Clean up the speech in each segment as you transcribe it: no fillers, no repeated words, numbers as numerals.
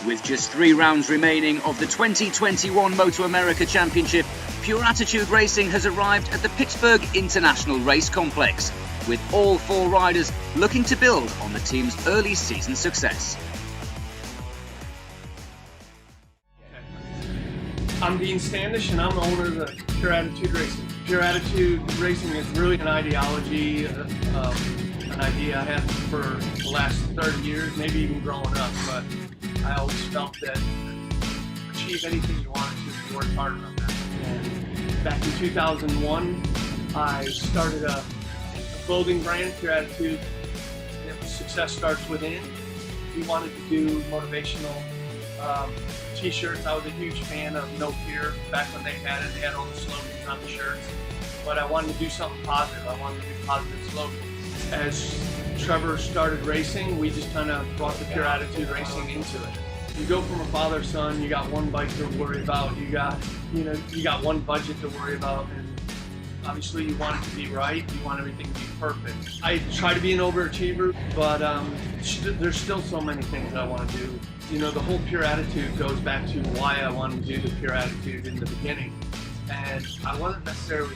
With just 3 rounds remaining of the 2021 MotoAmerica Championship, Pure Attitude Racing has arrived at the Pittsburgh International Race Complex, with all 4 riders looking to build on the team's early season success. I'm Dean Standish, and I'm the owner of the Pure Attitude Racing. Pure Attitude Racing is really an ideology, an idea I had for the last 30 years, maybe even growing up, but I always felt that to achieve anything you wanted to, you worked hard on that. And back in 2001, I started a clothing brand, Pure Attitude. Success starts within. We wanted to do motivational t-shirts. I was a huge fan of No Fear back when they had it. They had all the slogans on the shirts. But I wanted to do something positive. I wanted to do positive slogans. As Trevor started racing, we just kind of brought the Pure Attitude Racing into it. You go from a father-son, you got one bike to worry about, you got one budget to worry about, and obviously you want it to be right, you want everything to be perfect. I try to be an overachiever, but there's still so many things I want to do. You know, the whole Pure Attitude goes back to why I wanted to do the Pure Attitude in the beginning. And I wasn't necessarily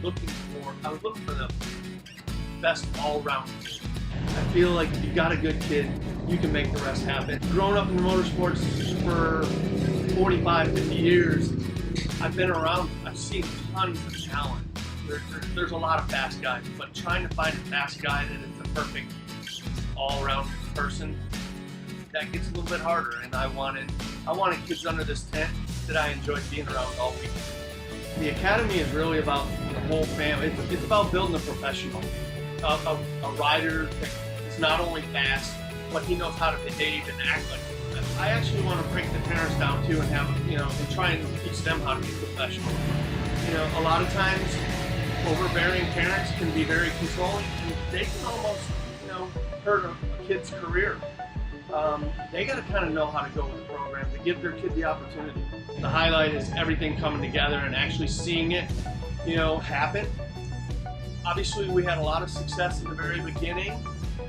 looking for, I was looking for the best all-round kid. I feel like if you got a good kid, you can make the rest happen. Growing up in the motorsports for 45, 50 years, I've been around, I've seen tons of talent. There's a lot of fast guys, but trying to find a fast guy that is the perfect all-around person, that gets a little bit harder. And I wanted kids under this tent that I enjoyed being around all week. The academy is really about the whole family. It's about building a professional, a rider that is not only fast, but he knows how to behave and act like it. I actually want to break the parents down too and have, and try and teach them how to be professional. A lot of times overbearing parents can be very controlling, and they can almost, hurt a kid's career. They got to kind of know how to go with the program to give their kid the opportunity. The highlight is everything coming together and actually seeing it, happen. Obviously, we had a lot of success in the very beginning.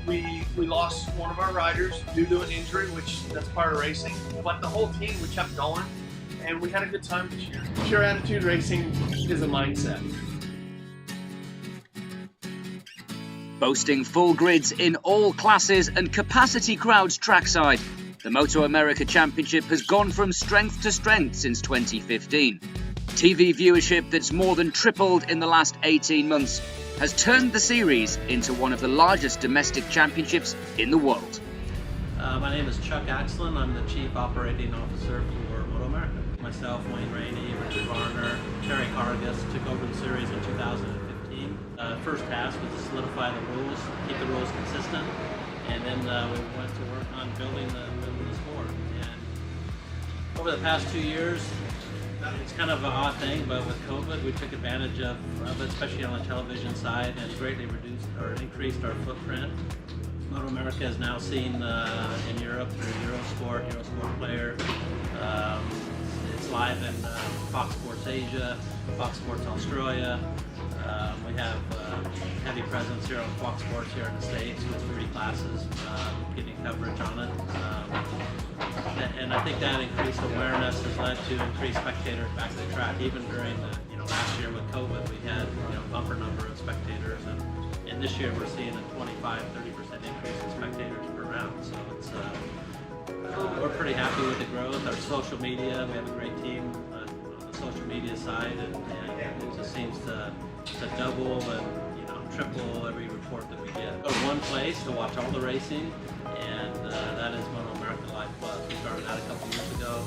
We lost one of our riders due to an injury, which that's part of racing. But the whole team, we kept going, and we had a good time this year. Pure Attitude Racing is a mindset. Boasting full grids in all classes and capacity crowds trackside, the MotoAmerica Championship has gone from strength to strength since 2015. TV viewership that's more than tripled in the last 18 months has turned the series into one of the largest domestic championships in the world. My name is Chuck Axlin. I'm the Chief Operating Officer for MotoAmerica. Myself, Wayne Rainey, Richard Varner, Terry Cargas took over the series in 2015. First task was to solidify the rules, keep the rules consistent, and then we went to work on building the sport. And over the past 2 years, it's kind of an odd thing, but with COVID, we took advantage of it, especially on the television side, and greatly reduced or increased our footprint. MotoAmerica is now seen in Europe through Eurosport Player. It's live in Fox Sports Asia, Fox Sports Australia. We have heavy presence here on Fox Sports here in the States with 3 classes getting coverage on it. And I think that increased awareness has led to increased spectators back to the track. Even during the, last year with COVID, we had bumper number of spectators, and this year we're seeing a 25-30% increase in spectators per round. So it's we're pretty happy with the growth. Our social media, we have a great team on the social media side, and it just seems to double and triple every report that we get. Go to one place to watch all the racing, and that is MotoAmerica Live Plus. We started that a couple years ago.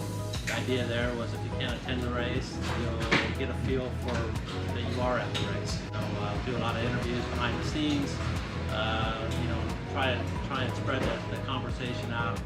The idea there was if you can't attend the race, you'll get a feel for that you are at the race. Do a lot of interviews behind the scenes. Try and spread the conversation out,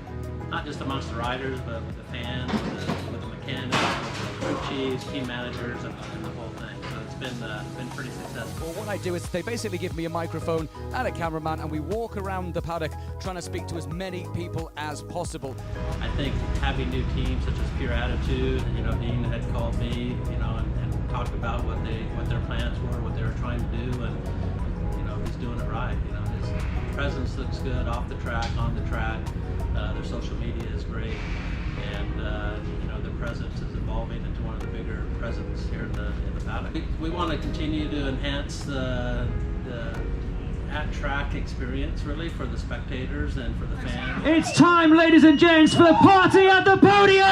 not just amongst the riders, but with the fans, with the mechanics, with the crew chiefs, team managers, and the whole thing. So it's been pretty successful. Well, what I do is they basically give me a microphone and a cameraman, and we walk around the paddock trying to speak to as many people as possible. I think having new teams such as Pure Attitude, Dean had called me, and talked about what their plans were, what they were trying to do, and he's doing it right. His presence looks good off the track, on the track. Their social media is great. paddock. We want to continue to enhance the at-track experience, really, for the spectators and for the fans. It's time, ladies and gents, for the party at the podium!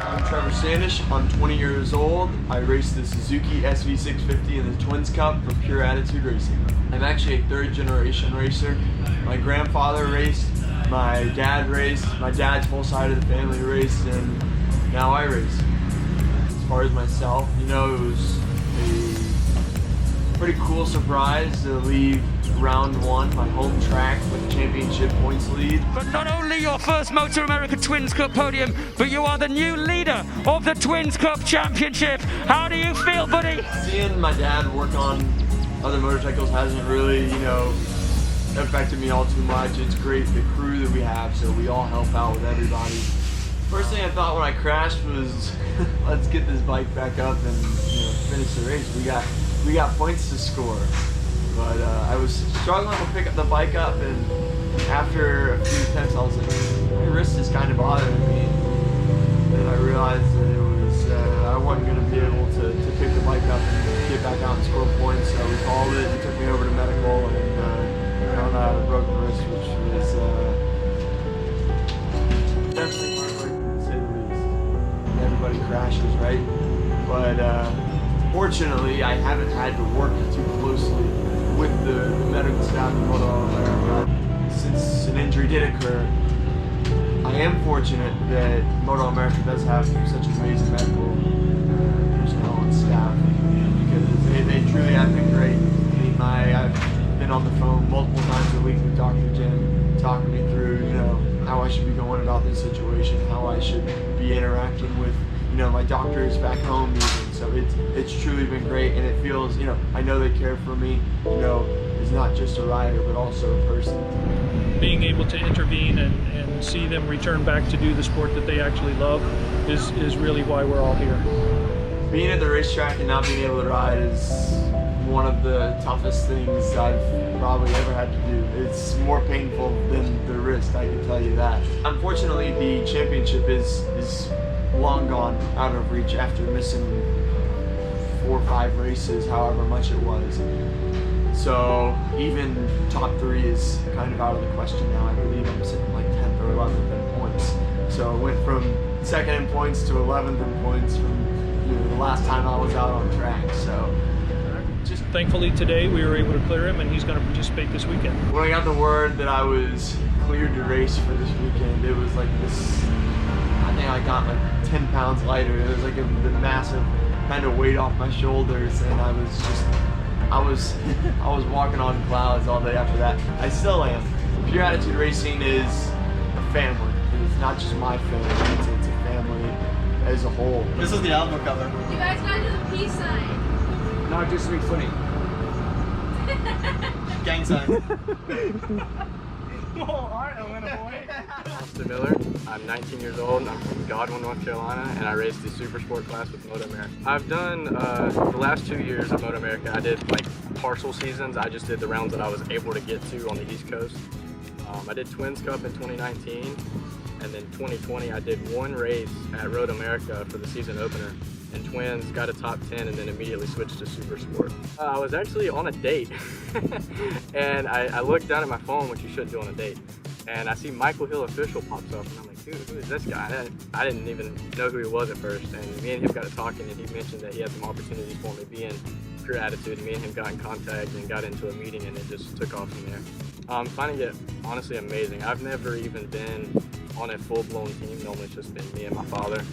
I'm Trevor Standish. I'm 20 years old. I race the Suzuki SV650 in the Twins Cup for Pure Attitude Racing. I'm actually a third-generation racer. My grandfather raced, my dad raced, my dad's whole side of the family raced, and now I race. As far as myself, you know, it was a pretty cool surprise to leave round one, my home track, with the championship points lead. But not only your first MotoAmerica Twins Cup podium, but you are the new leader of the Twins Cup Championship. How do you feel, buddy? Seeing my dad work on other motorcycles hasn't really, you know, affected me all too much. It's great, the crew that we have, so we all help out with everybody. First thing I thought when I crashed was, let's get this bike back up and, you know, finish the race. We got points to score. But I was struggling to pick up the bike up, and after a few attempts I was like, my wrist is kind of bothering me. And I realized that it was, I wasn't going to be able to pick the bike up and get back out and score points. So we called it, he took me over to medical, and found out I had a broken wrist, which was definitely heartbreaking to say the least. Everybody crashes, right? But fortunately, I haven't had to work too closely with the medical staff of MotoAmerica. Since an injury did occur, I am fortunate that MotoAmerica does have such amazing medical personnel on staff, because they truly have been great. I've been on the phone multiple times a week with Dr. Jim, talking me through, you know, how I should be going about this situation, how I should be interacting with, you know, my doctors back home even. So it's truly been great, and it feels, you know, I know they care for me, you know, as not just a rider, but also a person. Being able to intervene and see them return back to do the sport that they actually love is really why we're all here. Being at the racetrack and not being able to ride is one of the toughest things I've probably ever had to do. It's more painful than the wrist, I can tell you that. Unfortunately, the championship is long gone, out of reach after missing 4 or 5 races, however much it was. So even top 3 is kind of out of the question now. I believe I'm sitting like 10th or 11th in points. So it went from 2nd in points to 11th in points from, you know, the last time I was out on track. So just thankfully today we were able to clear him, and he's going to participate this weekend. When I got the word that I was cleared to race for this weekend, it was like this, I think I got like 10 pounds lighter. It was like the massive kind of weight off my shoulders, and I was walking on clouds all day after that. I still am. Pure Attitude Racing is a family. It's not just my family, it's a family as a whole. This is the album cover. You guys gotta do the peace sign. No, do something funny. Gang sign. Austin Miller. I'm 19 years old. I'm from Godwin, North Carolina, and I race the Super Sport class with MotoAmerica. I've done the last 2 years of MotoAmerica. I did like partial seasons. I just did the rounds that I was able to get to on the East Coast. I did Twins Cup in 2019, and then 2020 I did 1 race at Road America for the season opener. And Twins, got a top 10, and then immediately switched to Super Sport. I was actually on a date, and I looked down at my phone, which you shouldn't do on a date, and I see Michael Hill official pops up, and I'm like, dude, who is this guy? I didn't even know who he was at first, and me and him got to talking, and he mentioned that he had some opportunities for me being Pure Attitude, and me and him got in contact and got into a meeting, and it just took off from there. I'm finding it honestly amazing. I've never even been on a full-blown team. Normally it's just been me and my father.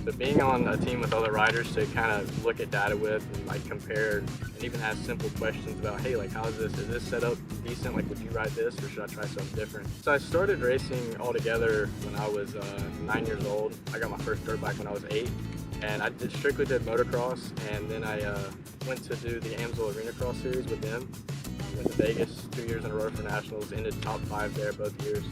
But being on a team with other riders to kind of look at data with and like compare and even ask simple questions about, hey, like is this setup decent? Like, would you ride this or should I try something different? So I started racing altogether when I was 9 years old. I got my first dirt bike when I was 8, and I strictly did motocross, and then I went to do the Amsoil Arena Cross Series with them. Went to Vegas 2 years in a row for nationals, ended top 5 there both years.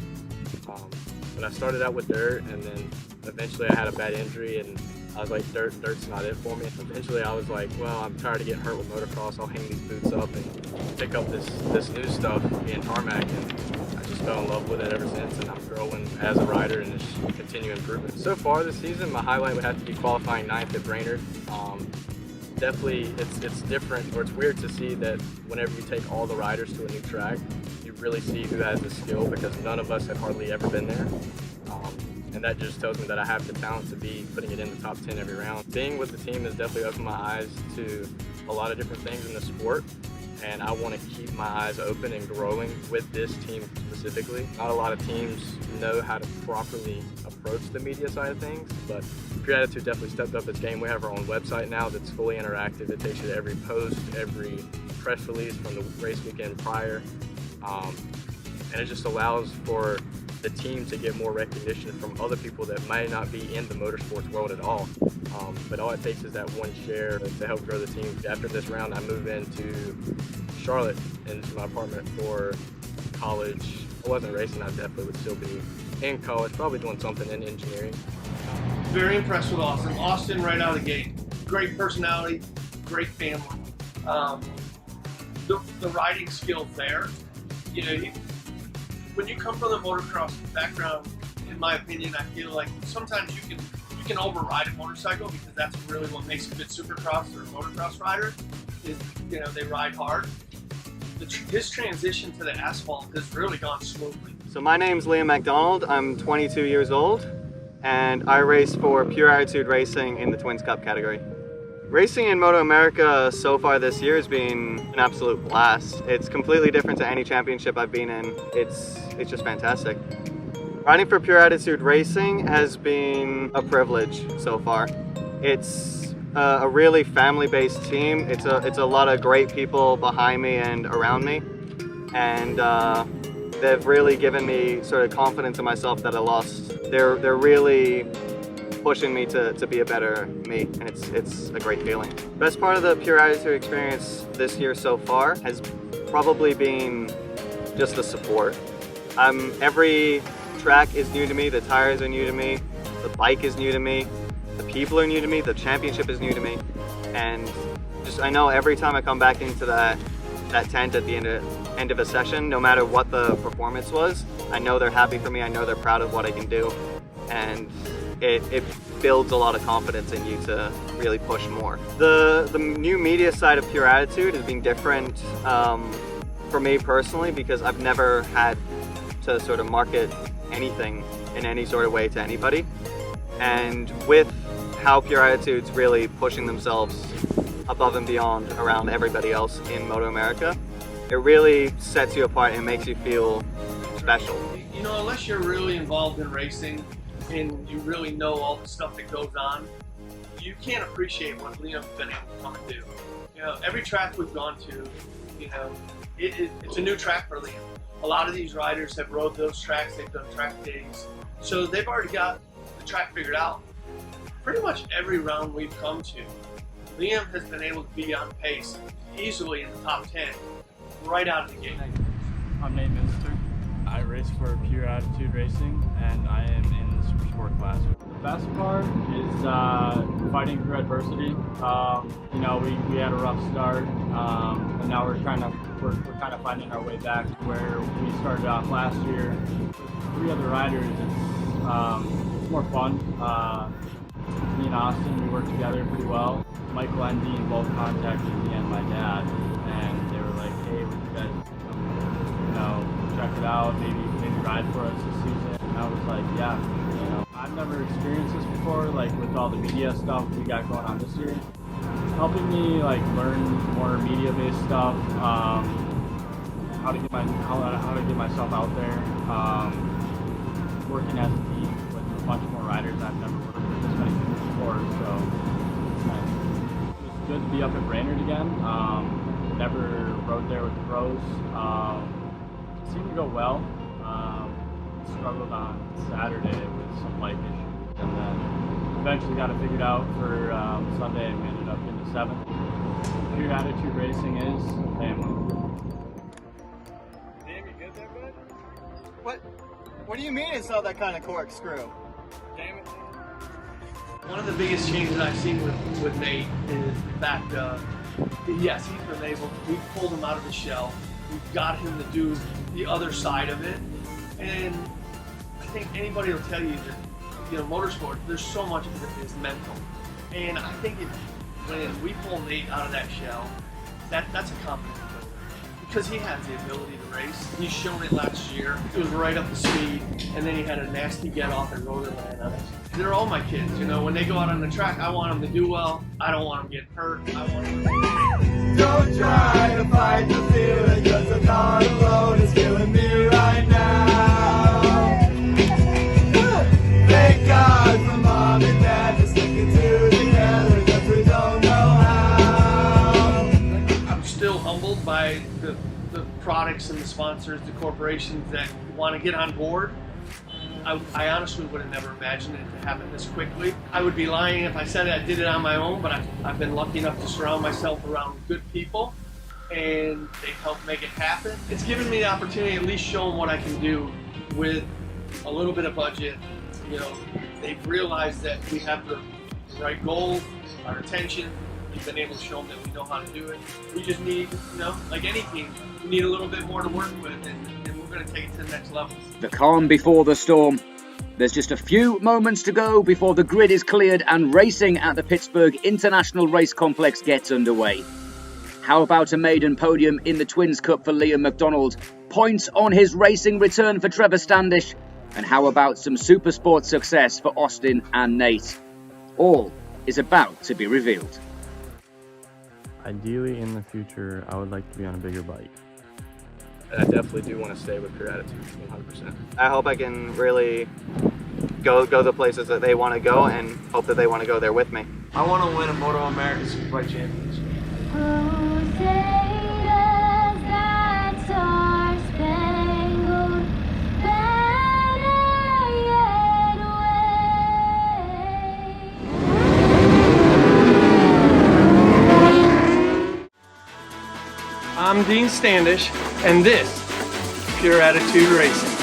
But I started out with dirt, and then eventually I had a bad injury and I was like, dirt's not it for me. Eventually I was like, well, I'm tired of getting hurt with motocross. I'll hang these boots up and pick up this new stuff, being tarmac, and I just fell in love with it ever since, and I'm growing as a rider and just continue improving. So far this season, my highlight would have to be qualifying 9th at Brainerd. Definitely, it's different, or it's weird to see that whenever you take all the riders to a new track, you really see who has the skill, because none of us had hardly ever been there. And that just tells me that I have the talent to be putting it in the top 10 every round. Being with the team has definitely opened my eyes to a lot of different things in the sport, and I want to keep my eyes open and growing with this team specifically. Not a lot of teams know how to properly approach the media side of things, but Pure Attitude definitely stepped up its game. We have our own website now that's fully interactive. It takes you to every post, every press release from the race weekend prior, and it just allows for the team to get more recognition from other people that might not be in the motorsports world at all. But all it takes is that one share to help grow the team. After this round, I move into Charlotte, into my apartment for college. If I wasn't racing, I definitely would still be in college, probably doing something in engineering. Very impressed with Austin. Austin right out of the gate. Great personality, great family. The riding skills there. You know, when you come from the motocross background, in my opinion, I feel like sometimes you can override a motorcycle, because that's really what makes a good supercross or motocross rider, is, you know, they ride hard. His transition to the asphalt has really gone smoothly. So my name's MacDonald. I'm 22 years old, and I race for Pure Attitude Racing in the Twins Cup category. Racing in MotoAmerica so far this year has been an absolute blast. It's completely different to any championship I've been in. It's just fantastic. Riding for Pure Attitude Racing has been a privilege so far. It's a really family-based team. It's a lot of great people behind me and around me, and they've really given me sort of confidence in myself that I lost. They're really pushing me to be a better me, and it's a great feeling. Best part of the Pure Attitude experience this year so far has probably been just the support. Every track is new to me, the tires are new to me, the bike is new to me, the people are new to me, the championship is new to me, and just I know every time I come back into that tent at the end of a session, no matter what the performance was, I know they're happy for me, I know they're proud of what I can do, and it builds a lot of confidence in you to really push more. The new media side of Pure Attitude has been different for me personally, because I've never had to sort of market anything in any sort of way to anybody. And with how Pure Attitude's really pushing themselves above and beyond around everybody else in MotoAmerica, it really sets you apart and makes you feel special. You know, unless you're really involved in racing and you really know all the stuff that goes on, you can't appreciate what Liam's been able to come and do. You know, every track we've gone to, you know, it's a new track for Liam. A lot of these riders have rode those tracks, they've done track days, so they've already got the track figured out. Pretty much every round we've come to, Liam has been able to be on pace, easily in the top 10, right out of the gate. I'm named Minster. I race for Pure Attitude Racing, and I am in the Super Sport class. The best part is fighting through adversity. You know, we had a rough start, and now we're kind of finding our way back to where we started off last year. With 3 other riders, it's more fun. Me and Austin, we work together pretty well. Michael and Dean both contacted me and my dad, and they were like, "Hey, would you guys, you know, check it out? Maybe ride for us this season." And I was like, "Yeah." You know, I've never experienced this before, like with all the media stuff we got going on this year. It's helping me like learn more media-based stuff, how to get myself out there, working as a team with a bunch more riders I've never worked with this many people before, so it's nice. It's good to be up at Brainerd again. Never rode there with the pros. It seemed to go well. Struggled on Saturday with some bike issues, and then eventually got it figured out for Sunday, and we ended up in the 7th. Pure Attitude Racing is family. Damn, you good there, bud? What do you mean it's not that kind of corkscrew? Damn it. One of the biggest changes I've seen with Nate is the fact yes, he's been able, we've pulled him out of the shell. We've got him to do the other side of it. And I think anybody will tell you that, you know, motorsport, there's so much of it is mental. And I think when we pull Nate out of that shell, that's a confidence builder. Because he has the ability to race. He's shown it last year. It was right up the speed, and then he had a nasty get off and rotor land on it. They're all my kids, you know. When they go out on the track, I want them to do well. I don't want them getting hurt. I want them to... Don't try to fight the feeling, 'cause the thought alone is killing me right now. Thank God for Mom and Dad for sticking together, 'cause we don't know how. I'm still humbled by the products and the sponsors, the corporations that want to get on board. I honestly would have never imagined it to happen this quickly. I would be lying if I said I did it on my own, but I've been lucky enough to surround myself around good people, and they help make it happen. It's given me the opportunity to at least show them what I can do with a little bit of budget. You know, they've realized that we have the right goals, our attention. We've been able to show them that we know how to do it. We just need, you know, like any team, we need a little bit more to work with, and we're going to take it to the next level. The calm before the storm. There's just a few moments to go before the grid is cleared and racing at the Pittsburgh International Race Complex gets underway. How about a maiden podium in the Twins Cup for Liam MacDonald? Points on his racing return for Trevor Standish? And how about some Supersport success for Austin and Nate? All is about to be revealed. Ideally, in the future, I would like to be on a bigger bike. I definitely do want to stay with Pure Attitude, 100%. I hope I can really go the places that they want to go, and hope that they want to go there with me. I want to win a MotoAmerica Superbike Championship. I'm Dean Standish, and this is Pure Attitude Racing.